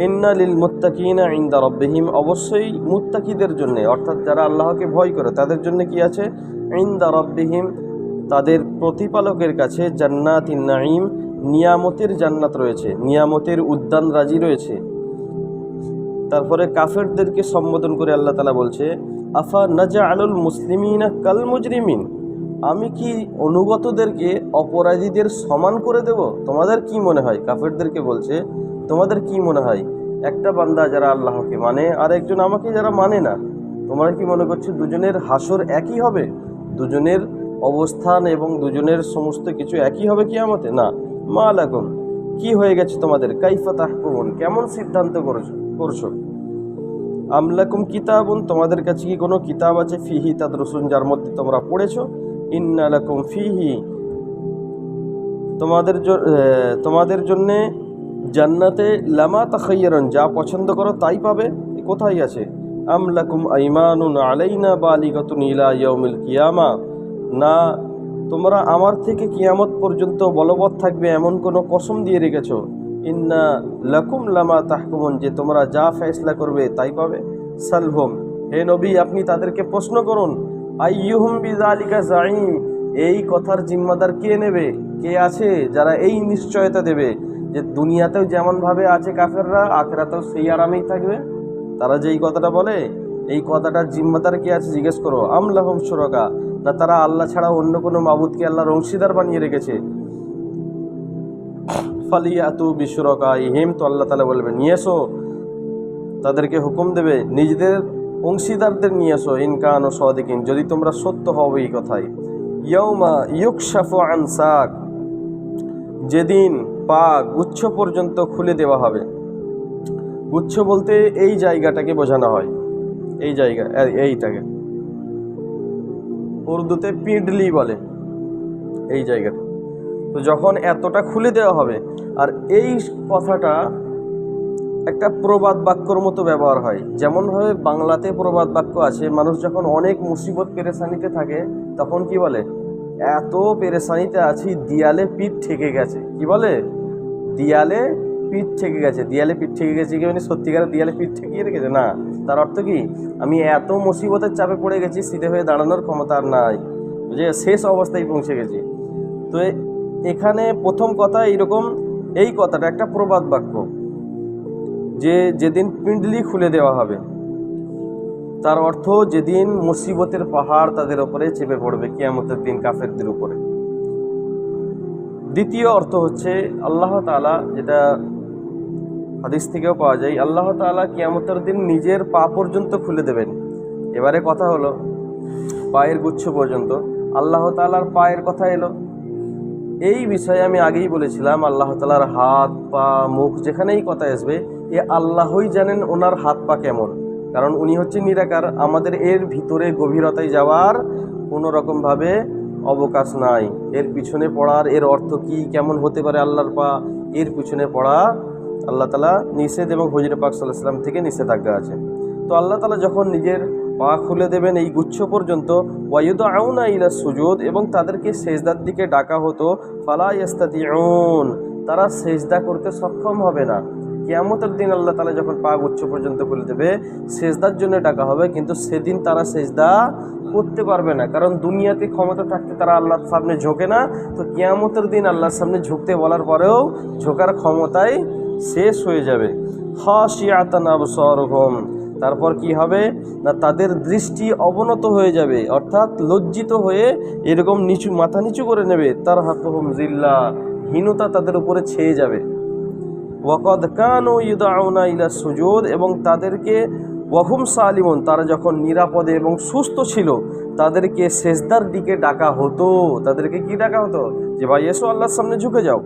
ইন্না লিল মুত্তাকিনা ইনদা রাব্বিহিম, অবশ্যই মুত্তাকিদের জন্য, অর্থাৎ যারা আল্লাহকে ভয় করে তাদের জন্য কি আছে, ইনদা রাব্বিহিম, তাদের প্রতিপালকের কাছে, জান্নাতিন নাঈম, নিয়ামতের জান্নাত রয়েছে, নিয়ামতের উদ্যান রাজি রয়েছে। তারপরে কাফেরদেরকে সম্বোধন করে আল্লাহ তাআলা বলছে, আফা নাজআলুল মুসলিমিনা কাল মুজরিমিন, আমি কি অনুগতদেরকে অপরাধীদের সমান করে দেব? তোমাদের কি মনে হয়? কাফেরদেরকে বলছে, তোমাদের কি মনে হয় একটা বান্দা যারা আল্লাহকে মানে আর একজন আমাকে যারা মানে না, তোমরা কি মনে করছো দুজনের হাসর একই হবে? দুজনের অবস্থান এবং দুজনের সমস্ত কিছু একই হবে কিয়ামতে? না। মা লাকুম, কি হয়ে গেছে তোমাদের, কাইফা তাহকুমুন, কেমন সিদ্ধান্ত করছো? আমলাকুম কিতাবুন, তোমাদের কাছে কি কোনো কিতাব আছে, ফিহি তাদরুসুন, যার মধ্যে তোমরা পড়েছো, ইন্না লাকুম ফিহি, তোমাদের জন্যে জান্নাতে লামা তাখাইয়ারুন, যা পছন্দ করো তাই পাবে। কোথায় আছে? আম লাকুম আইমানুন আলাইনা বালিগাতুন ইলা ইয়াউমিল কিয়ামা, না তোমরা আমার থেকে কিয়ামত পর্যন্ত বলবৎ থাকবে এমন কোনো কসম দিয়ে রেখেছো, ইন্না লাকুম লামা তাহকুমুন, যে তোমরা যা ফয়সলা করবে তাই পাবে। সালহুম, হে নবী আপনি তাদেরকে প্রশ্ন করুন, আইয়ুহুম বিযালিকা যাঈম, এই কথার জিম্মাদার কে নেবে, কে আছে যারা এই নিশ্চয়তা দেবে যে দুনিয়াতেও যেমনভাবে আছে কাফেররা, আখিরাতেও সেই আরামেই থাকবে। তারা যে এই কথাটা বলে, এই কথাটার জিম্মাদার কে আছে জিজ্ঞেস করো। আম লাহুম শুরাকা, না তারা আল্লাহ ছাড়া অন্য কোনো মাবুদকে আল্লাহর অংশীদার বানিয়ে রেখেছে। ফালিয়াতু বিশুরাকাইহিম, তো আল্লাহ তাআলা বলবেন নিয়ে এসো, তাদেরকে হুকুম দেবে নিজেদের অংশীদারদের নিয়ে এসো, ইন কানু সাদিকিন, যদি তোমরা সত্য হও এই কথাই। ইয়াউমা ইউকশাফু আন সাক, যেদিন পা গুচ্ছ পর্যন্ত খুলে দেওয়া হবে। গুচ্ছ বলতে এই জায়গাটাকে বোঝানো হয়, এই জায়গা, এইটাকে উর্দুতে পিডলি বলে, এই জায়গাটা। তো যখন এতটা খুলে দেওয়া হবে, আর এই কথাটা একটা প্রবাদ বাক্যর মতো ব্যবহার হয়। যেমনভাবে বাংলাতে প্রবাদ বাক্য আছে, মানুষ যখন অনেক মুসিবত পেরেশানিতে থাকে তখন কি বলে, এত পেরেশানিতে আছি দিয়ালে পিঠ ঠেকে গেছে। কি বলে? দিয়ালে পিঠ ঠেকে গেছে। দিয়ালে পিঠ ঠেকে গেছে কি মানে সত্যিকারের দিয়ালে পিঠ ঠেকিয়ে রেখেছে না, তার অর্থ কি, আমি এত মুসিবতের চাপে পড়ে গেছি, সিধে হয়ে দাঁড়ানোর ক্ষমতা আর নাই, যে শেষ অবস্থায় পৌঁছে গেছি। তো এখানে প্রথম কথা এইরকম, এই কথাটা একটা প্রবাদ বাক্য, যে যেদিন পিণ্ডলি খুলে দেওয়া হবে, তার অর্থ যেদিন মুসিবতের পাহাড় তাদের উপরে চেপে পড়বে কিয়ামতের দিন কাফেরদের উপরে। দ্বিতীয় অর্থ হচ্ছে আল্লাহ তাআলা, যেটা হাদিস থেকেও পাওয়া যায়, আল্লাহ তাআলা কিয়ামতের দিন নিজের পা পর্যন্ত খুলে দেবেন। এবারে কথা হলো পায়ের গুচ্ছ পর্যন্ত, আল্লাহ তাআলার পায়ের কথা এলো। এই বিষয়ে আমি আগেই বলেছিলাম, আল্লাহ তাআলার হাত পা মুখ যেখানেই কথা আসবে, এ আল্লাহই জানেন ওনার হাত পা কেমন, কারণ উনি হচ্ছে নিরাকার। আমাদের এর ভিতরে গভীরতায় যাওয়ার কোনো রকমভাবে অবকাশ নাই। এর পিছনে পড়ার, এর অর্থ কি, কেমন হতে পারে আল্লাহর পা, এর পিছনে পড়া আল্লাহ তাআলা নিষেধ এবং হুজুর পাক সাল্লাল্লাহু আলাইহি ওয়াসাল্লাম থেকে নিষেধাজ্ঞা আছে। তো আল্লাহ তাআলা যখন নিজের পা খুলে দেবেন এই গুচ্ছ পর্যন্ত, ওয়ায়ুদআউনা ইলা সুজুদ, এবং তাদেরকে সেজদার দিকে ডাকা হতো, ফালা ইস্তাতিউন, তারা সেজদা করতে সক্ষম হবে না। কিয়ামতের দিন আল্লাহ তাআলা যখন পা গুচ্ছ পর্যন্ত খুলে দেবে, সেজদার জন্য ডাকা হবে, কিন্তু সেদিন তারা সেজদা করতে পারবে না, কারণ দুনিয়াতে ক্ষমতা থাকতে তারা আল্লাহর সামনে ঝোঁকে না। তো কিয়ামতের দিন আল্লাহর সামনে ঝুঁকতে বলার পরেও ঝোঁকার ক্ষমতাই শেষ হয়ে যাবে। খাশিয়াতান আবসারুহুম, তারপর কি হবে না, তাদের দৃষ্টি অবনত হয়ে যাবে, অর্থাৎ লজ্জিত হয়ে এরকম নিচু, মাথা নিচু করে নেবে। তারহাকুহুম যিল্লা, হীনতা তাদের উপরে ছেয়ে যাবে। ওয়াকাদ কানু ইউদআউনা ইলা সুজুদ, এবং তাদেরকে ওয়াহুম সালিমুন, তারা যখন নিরাপদে এবং সুস্থ ছিল তাদেরকে সেজদার দিকে ডাকা হতো। তাদেরকে কি ডাকা হতো, যে ভাই এসো আল্লাহর সামনে ঝুঁকে যাও।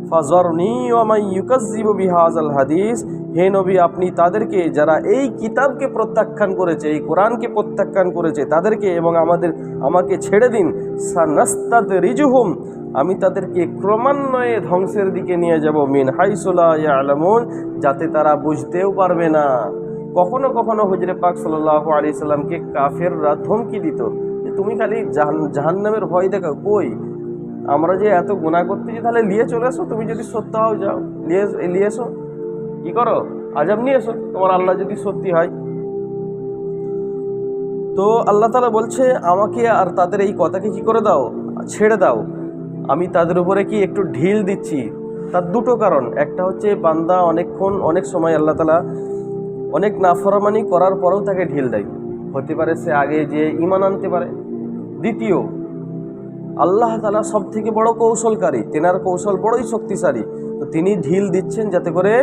ফাজরনি ওয়া মান ইউকাজ্জিবু বিহাযাল হাদিস, হে নবী আপনি তাদেরকে, যারা এই কিতাবকে প্রত্যাখ্যান করেছে, এই কোরআনকে প্রত্যাখ্যান করেছে, তাদেরকে এবং আমাকে ছেড়ে দিন। সানাস্তাদরিজুহুম, আমি তাদেরকে ক্রমান্বয়ে ধ্বংসের দিকে নিয়ে যাব, মিন হাইসু লা ইয়ালামুন, যাতে তারা বুঝতেও পারবে না। কখনো কখনো হুজুর পাক সাল্লাল্লাহু আলাইহি সাল্লামকে কাফেররা ধমকি দিত যে তুমি খালি জাহান্নামের ভয় দেখাও, কই আমরা যে এত গুনাহ করতেছি, তাহলে নিয়ে চলে এসো, তুমি যদি সত্য হও যাও নিয়ে এসো। কি করো, আযাব নিয়ে এসো তোমার আল্লাহ যদি সত্যি হয়। তো আল্লাহ তাআলা বলছে আমাকে আর তাদের এই কথাকে কি করে দাও, ছেড়ে দাও। আমি তাদের উপরে কি একটু ঢিল দিচ্ছি। তার দুটো কারণ, একটা হচ্ছে বান্দা অনেক সময় আল্লাহ তাআলা অনেক নাফরমানি করার পরেও তাকে ঢিল দেয়, হতে পারে সে আগে যে ঈমান আনতে পারে। দ্বিতীয়, আল্লাহ তাআলা সব থেকে বড় কৌশলকারী, তেনার কৌশল বড়ই শক্তিশালী। তো তিনি ঢিল দিচ্ছেন যাতে করে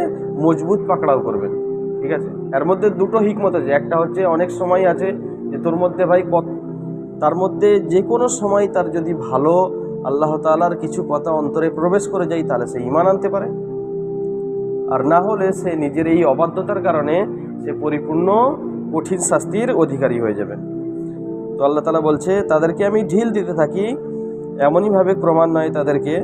মজবুত পাকড়াও করবেন। ঠিক আছে, এর মধ্যে দুটো হিকমত আছে। একটা হচ্ছে অনেক সময় আছে যে তোর মধ্যে ভাই তার মধ্যে যে কোনো সময় তার যদি ভালো আল্লাহ তাআলার কিছু কথা অন্তরে প্রবেশ করে যায় তাহলে সে ঈমান আনতে পারে, আর না হলে সে নিজের এই অবাধ্যতার কারণে সে পরিপূর্ণ কঠিন শাস্তির অধিকারী হয়ে যাবে। তো আল্লাহ তাআলা বলছে তাদেরকে আমি ঢিল দিতে থাকি এমনইভাবে, ক্রমান্বয়ে তাদেরকে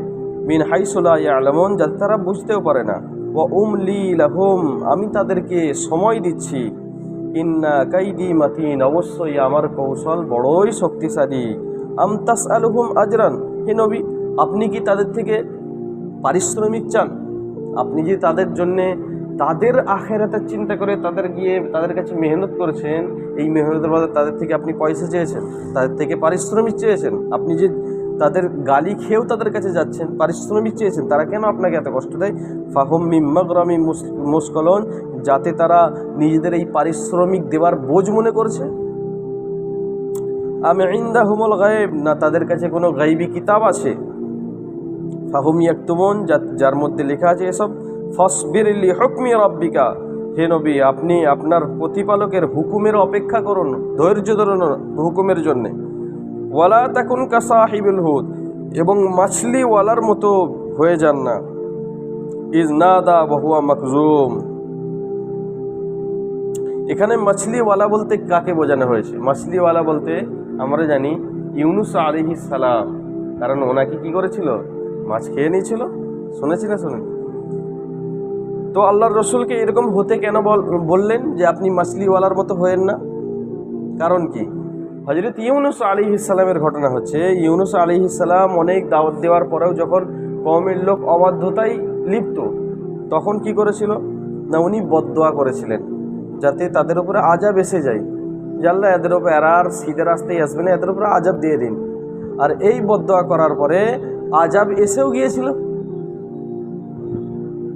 মিন হাইসু লা ইয়ালামুন, যাতে তারা বুঝতেও পারে না। ওয়া উমলি লাহুম, আমি তাদেরকে সময় দিচ্ছি। ইন্না কাইদি মাতিন, অবশ্যই আমার কৌশল বড়ই শক্তিশালী। আম তাসআলুহুম আজরান, হে নবী আপনি কি তাদের থেকে পারিশ্রমিক চান? আপনি যে তাদের জন্যে তাদের আখিরাতের চিন্তা করে তাদের কাছে মেহনত করেছেন, এই মেহনতের বদলে তাদের থেকে আপনি পয়সা চেয়েছেন, তাদের থেকে পারিশ্রমিক চেয়েছেন। আপনি যে তাদের গালি খেয়েও তাদের কাছে যাচ্ছেন, পারিশ্রমিক চেয়েছেন, তারা কেন আপনাকে এত কষ্ট দেয়? ফাহুম মিন মাগরামি মুসকালুন, যাতে তারা নিজেদের এই পারিশ্রমিক দেওয়ার বোঝ মনে করছে। আম ইনদাহুমুল গায়ব, না তাদের কাছে কোনো গায়বী কিতাব আছে। ফাহুম ইয়াকতুমুন, যার মধ্যে লেখা আছে এসব। ফাসবির লিহুকমি রাব্বিকা, হে নবী আপনি আপনার প্রতিপালকের হুকুমের অপেক্ষা করুন, ধৈর্য ধরুন হুকুমের জন্য। ওয়ালা তাকুন কাসাহিবুল হুদ, এবং মাছলিওয়ালার মতো হয়ে যান না। ইজ নাদা ওয়া হুয়া মাকজুম, এখানে মাছলিওয়ালা বলতে কাকে বোঝানো হয়েছে? মাছলিওয়ালা বলতে আমরা জানি ইউনুস আলাইহিস সালাম, কারণ ওনাকে কি করেছিল? মাছ খেয়ে নিয়েছিল। শুনেছি না শুনেন? তো আল্লাহর রসুলকে এরকম হতে কেন বললেন যে আপনি মাছলিওয়ালার মতো হয়েন না? কারণ কি? হযরত ইউনুস আলাইহিস সালামের ঘটনা হচ্ছে, ইউনুস আলাইহিস সালাম অনেক দাওয়াত দেওয়ার পরেও যখন কওমের লোক অবাধ্যতায় লিপ্ত, তখন কি করেছিল না, উনি বদদোয়া করেছিলেন যাতে তাদের উপরে আযাব এসে যায়, যে আল্লাহ এদের উপরে এরা আর সিধে রাস্তায় আসবে না, এদের উপরে আযাব দিয়ে দিন। আর এই বদদোয়া করার পরে আযাব এসেও গিয়েছিল,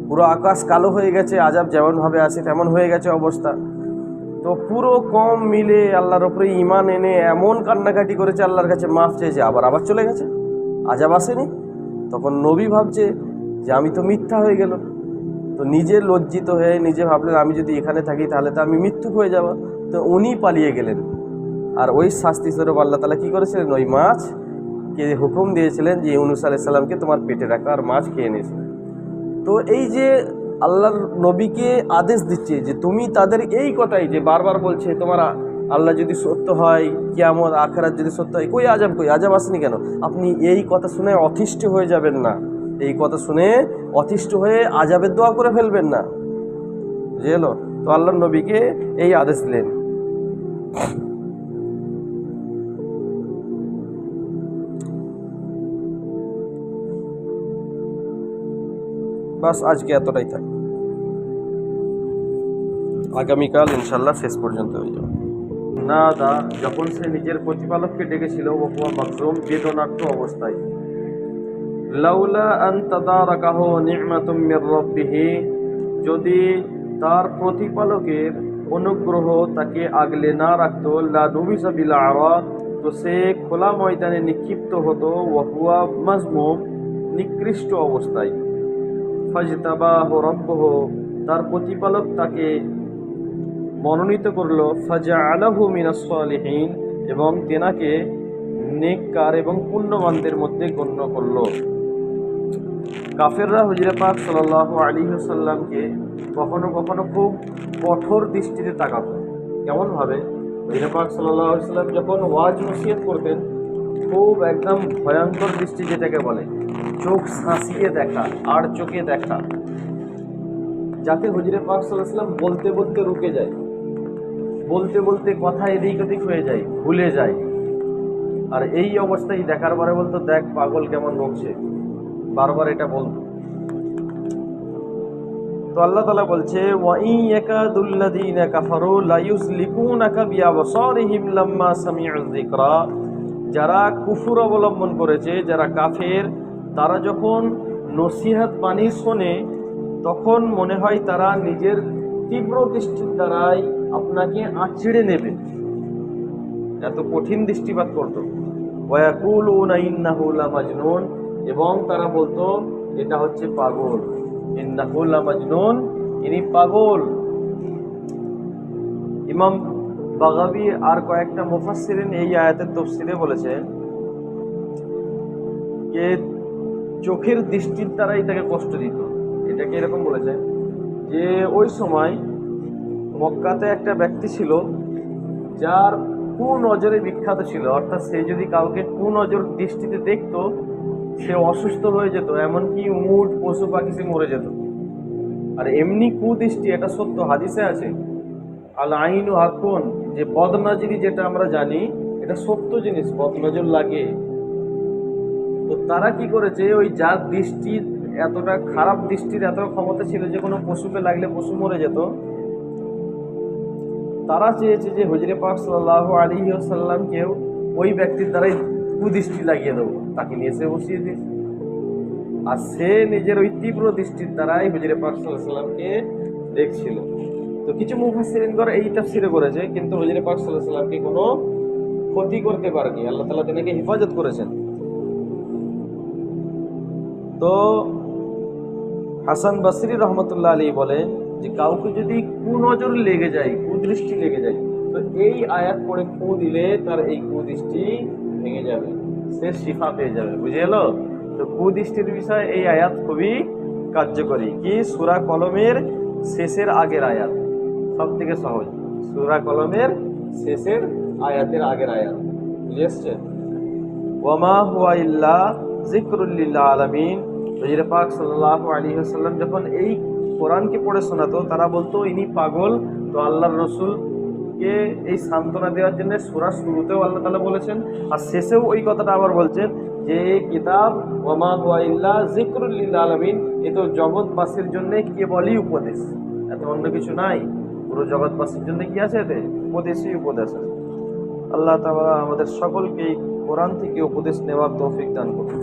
পুরো আকাশ কালো হয়ে গেছে, আযাব যেমনভাবে আসে তেমন হয়ে গেছে অবস্থা। তো পুরো কম মিলে আল্লাহর উপরে ঈমান এনে এমন কান্নাকাটি করেছে, আল্লাহর কাছে মাফ চেয়েছে, আবার চলে গেছে, আযাব আসেনি। তখন নবী ভাবছে যে আমি তো মিথ্যা হয়ে গেল। তো নিজে লজ্জিত হয়ে নিজে ভাবলেন আমি যদি এখানে থাকি তাহলে তো আমি মৃত্যু হয়ে যাব। তো উনি পালিয়ে গেলেন, আর ওই শাস্তি স্বরূপ আল্লাহ তাআলা কী করেছিলেন? ওই মাছকে হুকুম দিয়েছিলেন যে ইউনুস আলাইহিস সালামকে তোমার পেটে রাখো, আর মাছ খেয়ে নিয়েছে। তো এই যে আল্লাহর নবীকে আদেশ দিচ্ছে যে তুমি তাদের এই কথাই যে বারবার বলছে তোমার আল্লাহ যদি সত্য হয়, কিয়ামত আখিরাত যদি সত্য হয়, কই আযাব আসেনি কেন? আপনি এই কথা শুনে অতিষ্ঠ হয়ে যাবেন না, এই কথা শুনে অতিষ্ঠ হয়ে আযাবের দোয়া করে ফেলবেন না, বুঝলো? তো আল্লাহর নবীকে এই আদেশ দিলেন। বাস আজকে এতটাই থাক, আগামীকাল ইনশাল্লাহ শেষ পর্যন্ত হয়ে যাবে। না দা, যখন সে নিজের প্রতিপালককে ডেকেছিল ও হুয়া মাকজুম, বেদনার্থ অবস্থায়। লাউলা আন তাদারাকাহু নি'মাতুম মির রাব্বিহি, যদি তার প্রতিপালকের অনুগ্রহ তাকে আগলে না রাখতো, লা নুবিসা বিল আরা, তো সে খোলা ময়দানে নিক্ষিপ্ত হতো, ওয়া হুয়া মাজমুম, নিকৃষ্ট অবস্থায়। ফাজতাবাহু রাব্বুহু, তার প্রতিপালক তাকে মনোনীত করলো, ফাজআলাহু মিনাস সালিহিন, এবং তেনাকে নেককার এবং পুণ্যবানদের মধ্যে গণ্য করলো। কাফেররা হুজুর পাক সাল্লাল্লাহু আলাইহি ওয়াসাল্লামকে কখনো কখনো খুব কঠোর দৃষ্টিতে তাকাতো। কেমনভাবে? হুজুর পাক সাল্লাল্লাহু আলাইহি ওয়াসাল্লাম যখন ওয়াজ নসিহত করতেন, খুব একদম ভয়ঙ্কর দৃষ্টি, যেটাকে বলে চোখ সাঁসিয়ে দেখা, আর চোখে দেখা, যাতে হুজুর পাক সাল্লাল্লাহু আলাইহি ওয়াসাল্লাম বলতে বলতে রুকে যায়, বলতে বলতে কথা এদিক ওদিক হয়ে যায়, ভুলে যায়। আর এই অবস্থায় দেখার পরে বলতো, দেখ পাগল কেমন বকছে, বারবার এটা বলতো। তো আল্লাহ তাআলা বলছে ওয়াই ইয়াকাদুল্লাযীনা কাফারু লা ইউযলিকুনাকা বিআবসারিহিম লাম্মা সামি'উ যিকরা, যারা কুফর অবলম্বন করেছে, যারা কাফের, তারা যখন নসিহত বাণী শোনে তখন মনে হয় তারা নিজের তীব্র দৃষ্টির দ্বারাই আপনাকে আঁচড়ে নেবে, এত কঠিন দৃষ্টিপাত করতো। ওয়ায়াকুলুনা ইন্নাহু লামাজনুন, এবং তারা বলতো এটা হচ্ছে পাগল, ইন্নাহু লামাজনুন, ইনি পাগল। ইমাম বাগাবী আর কয়েকটা মুফাসসিরিন এই আয়াতের তাফসীরে বলেছেন যে চোখের দৃষ্টির দ্বারাই তাকে কষ্ট দিত। এটাকে এরকম বলেছে যে ওই সময় মক্কাতে একটা ব্যক্তি ছিল যার কুনজরে বিখ্যাত ছিল, অর্থাৎ সে যদি কাউকে কুনজর দৃষ্টিতে দেখতো সে অসুস্থ হয়ে যেত, এমনকি উট পশু পাখি সে মরে যেত। আর এমনি কুদৃষ্টি, এটা সত্য, হাদিসে আছে আল আইনু হাকুন, যে বদনজরি যেটা আমরা জানি এটা সত্য জিনিস, বদনজর লাগে। তো তারা কি করেছে, ওই যার দৃষ্টি এতটা খারাপ, দৃষ্টির এত ক্ষমতা ছিল যে কোনো পশুকে লাগলে পশু মরে যেত, তারা চেয়েছে যে হুজুরে পাক সাল্লাল্লাহু আলাইহি ওয়াসাল্লামকেও ওই ব্যক্তির দ্বারাই কুদৃষ্টি লাগিয়ে দেবো, তাকে নিয়ে এসে বসিয়ে দিস। আর সে নিজের ওই তীব্র দৃষ্টির দ্বারাই হুজুরে পাক সাল্লাল্লাহু আলাইহি ওয়াসাল্লামকে দেখছিল। তো কিছু মুফাসসিরিন করে এই তাফসীরে করেছে, কিন্তু হুজুরে পাক সাল্লাল্লাহু আলাইহি ওয়াসাল্লামকে কোনো ক্ষতি করতে পারেনি, আল্লাহ তাআলা তাকে হেফাজত করেছেন। তো হাসান বসরি রহমতুল্লাহ আলাইহি বলেন যে কাউকে যদি কুনজর লেগে যায়, কুদৃষ্টি লেগে যায়, তো এই আয়াত পড়ে ফু দিলে তার এই কুদৃষ্টি ভেঙে যাবে, সে শিফা পেয়ে যাবে। বুঝে এলো? তো কুদৃষ্টির বিষয়ে এই আয়াত খুবই কার্যকরী। কি সূরা কলমের শেষের আগের আয়াত, সব থেকে সহজ, সূরা কলমের শেষের আয়াতের আগের আয়াত। বুঝে এসছে? ওয়ামা হুয়া ইল্লা যিকরুল লিল আলামিন। হুজুর পাক সাল্লাল্লাহু আলাইহি ওয়াসাল্লাম যখন এই কোরআনকে পড়ে শোনাতো তারা বলতো ইনি পাগল। তো আল্লাহর রাসূলকে এই সান্ত্বনা দেওয়ার জন্য সূরা শুরুতেও আল্লাহ তাআলা বলেছেন, আর শেষেও ওই কথাটা আবার বলছেন যে কিতাব ওয়ামা হুয়া ইল্লা যিকরুল লিল আলামিন, এ তো জগৎবাসীর জন্য কেবলই উপদেশ, এত অন্য কিছু নাই। পুরো জগৎবাসীর জন্য কি আছে? এতে উপদেশই উপদেশ আছে। আল্লাহ তাআলা আমাদের সকলকে কোরআন থেকে উপদেশ নেওয়ার তৌফিক দান করুন।